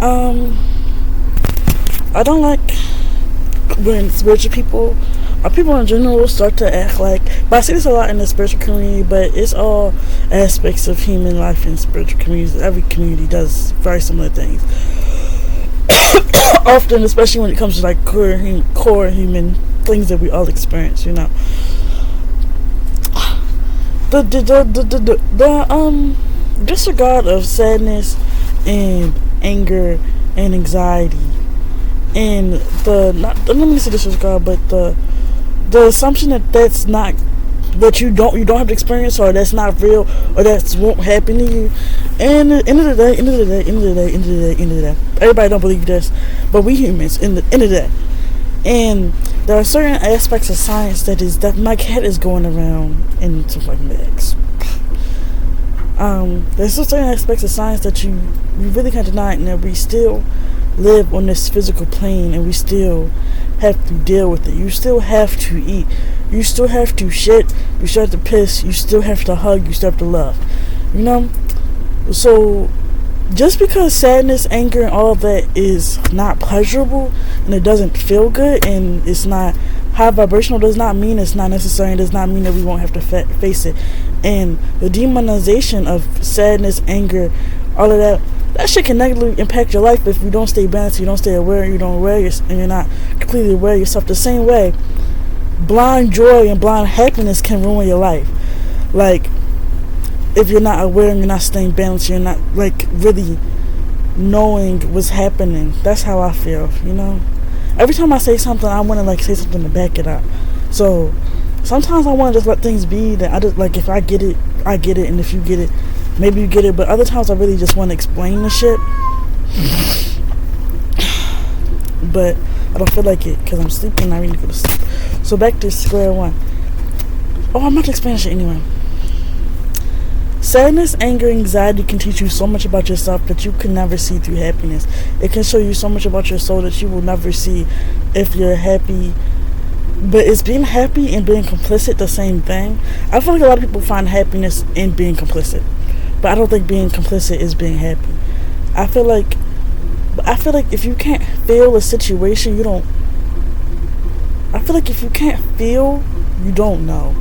Um, I don't like when spiritual people or people in general start to act like, but I see this a lot in the spiritual community, but it's all aspects of human life in spiritual communities. Every community does very similar things. Often, especially when it comes to like core human things that we all experience, the disregard of sadness and anger and anxiety, and let me say disregard, but the assumption that that's not, that you don't have to experience, or that's not real, or that won't happen to you. And end of the day, everybody don't believe this, but we humans, in the end of the day. And there are certain aspects of science that my cat is going around into my mix. There's certain aspects of science that you really can't deny, and that we still live on this physical plane, and we still have to deal with it. You still have to eat. You still have to shit. You still have to piss. You still have to hug. You still have to love. So just because sadness, anger, and all of that is not pleasurable, and it doesn't feel good, and it's not high vibrational, does not mean it's not necessary, and does not mean that we won't have to face it. And the demonization of sadness, anger, all of that shit can negatively impact your life if you don't stay balanced, you don't stay aware, you don't aware, and you're not completely aware of yourself. The same way, blind joy and blind happiness can ruin your life. Like, if you're not aware and you're not staying balanced, you're not like really knowing what's happening. That's how I feel, Every time I say something, I want to like say something to back it up. So sometimes I want to just let things be. That I just like, if I get it, I get it, and if you get it, maybe you get it. But other times I really just want to explain the shit. But I don't feel like it because I'm sleeping and I really go to sleep. So back to square one. Oh, I'm about to explain shit anyway. Sadness, anger, anxiety can teach you so much about yourself that you can never see through happiness. It can show you so much about your soul that you will never see if you're happy. But is being happy and being complicit the same thing? I feel like a lot of people find happiness in being complicit, but I don't think being complicit is being happy. I feel like if you can't feel a situation, you don't. I feel like if you can't feel, you don't know.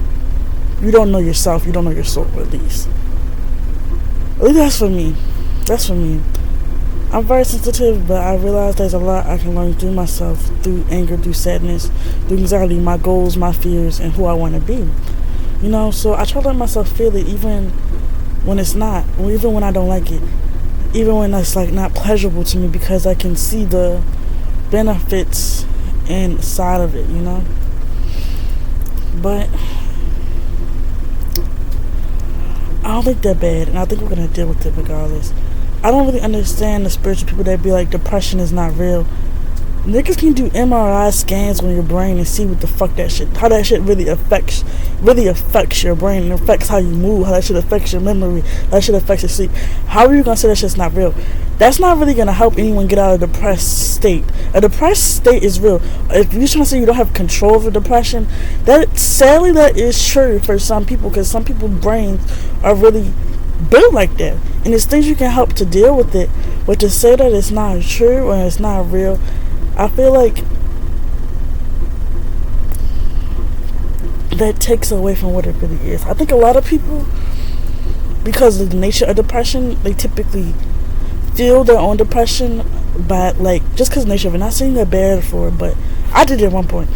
You don't know yourself. You don't know your soul, at least. At least that's for me. I'm very sensitive, but I realize there's a lot I can learn through myself, through anger, through sadness, through anxiety, my goals, my fears, and who I want to be. So I try to let myself feel it, even when it's not, or even when I don't like it, even when it's like not pleasurable to me, because I can see the benefits inside of it, But I don't think they're bad, and I think we're gonna deal with it regardless. I don't really understand the spiritual people that be like, depression is not real. Niggas can do MRI scans on your brain and see what the fuck how that shit really affects your brain, and affects how you move, how that shit affects your memory, how that shit affects your sleep. How are you gonna say that shit's not real? That's not really gonna help anyone get out of a depressed state. A depressed state is real. If you're trying to say you don't have control over depression, sadly that is true for some people, because some people's brains are really built like that, and there's things you can help to deal with it. But to say that it's not true or it's not real, I feel like that takes away from what it really is. I think a lot of people, because of the nature of depression, they typically feel their own depression by, like, just because of the nature of it. Not saying they're bad for it, but I did it at one point.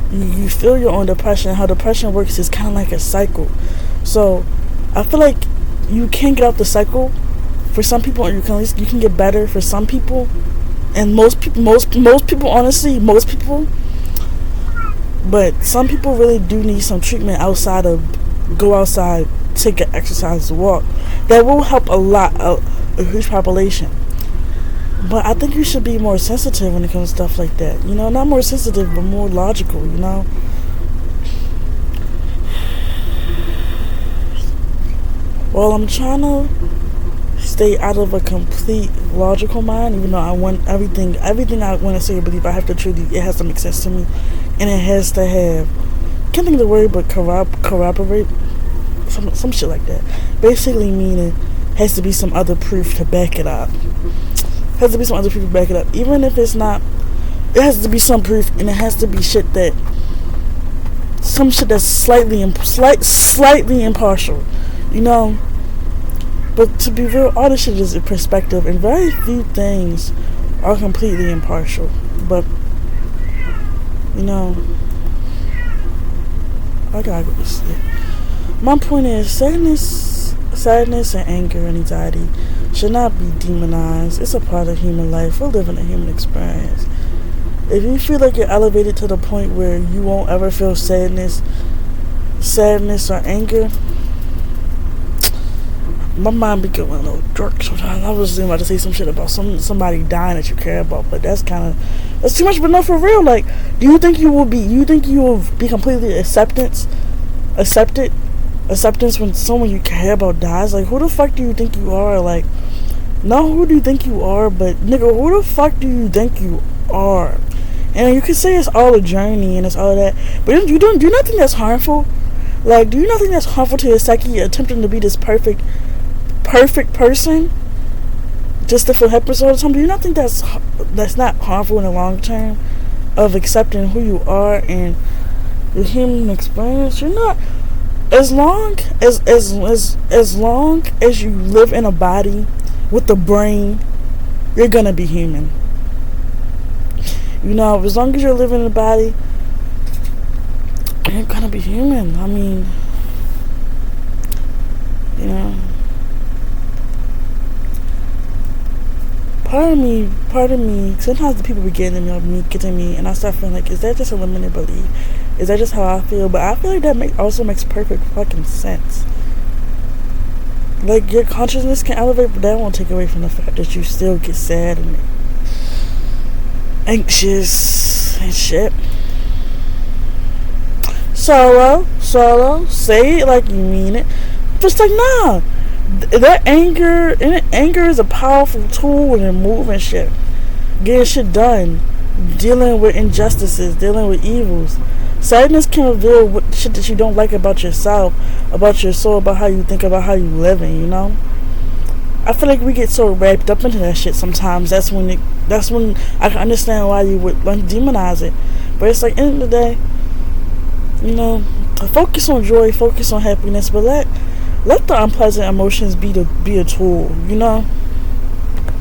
You feel your own depression. How depression works is kind of like a cycle. So I feel like you can get out the cycle for some people, or you can get better for some people. And most people, honestly, but some people really do need some treatment outside of go outside, take an exercise, walk. That will help a huge population. But I think you should be more sensitive when it comes to stuff like that. Not more sensitive, but more logical, Well, I'm trying to stay out of a complete logical mind, even though I want everything I want to say or believe, I have to it has to make sense to me, and it has to have, can't think of the word, but corroborate, some shit like that. Basically meaning, has to be some other proof to back it up. has to be some other people back it up. Even if it's not, it has to be some proof, and it has to be some shit that's slightly impartial, you know. But to be real, all this shit is a perspective, and very few things are completely impartial. But you know, I gotta go to sleep. My point is, sadness and anger and anxiety should not be demonized. It's a part of human life. We're living a human experience. If you feel like you're elevated to the point where you won't ever feel sadness or anger, my mind be going a little dark sometimes. I was about to say some shit about somebody dying that you care about, but that's too much. But no, for real, like, do you think you will be completely acceptance when someone you care about dies? Like, who the fuck do you think you are? Like, not who do you think you are, but nigga, who the fuck do you think you are? And you can say it's all a journey and it's all that, but do you not think that's harmful? Like, do you not think that's harmful to your psyche, attempting to be this perfect person just to feel happy all the time? Do you not think that's not harmful in the long term of accepting who you are and your human experience? You're not, as long as you live in a body with a brain, you're gonna be human. You know, as long as you're living in a body, you're gonna be human. I mean, you know, part of me, sometimes the people be getting me, and I start feeling like, is that just a limited belief? Is that just how I feel? But I feel like that also makes perfect fucking sense. Like, your consciousness can elevate, but that won't take away from the fact that you still get sad and anxious and shit. Sorrow, say it like you mean it. Just like, nah, that anger is a powerful tool in moving shit, getting shit done, dealing with injustices, dealing with evils. Sadness can reveal what shit that you don't like about yourself, about your soul, about how you think, about how you living, you know. I feel like we get so wrapped up into that shit sometimes. That's when I can understand why you would demonize it. But it's like, end of the day, you know, focus on joy, focus on happiness, but let the unpleasant emotions be a tool, you know.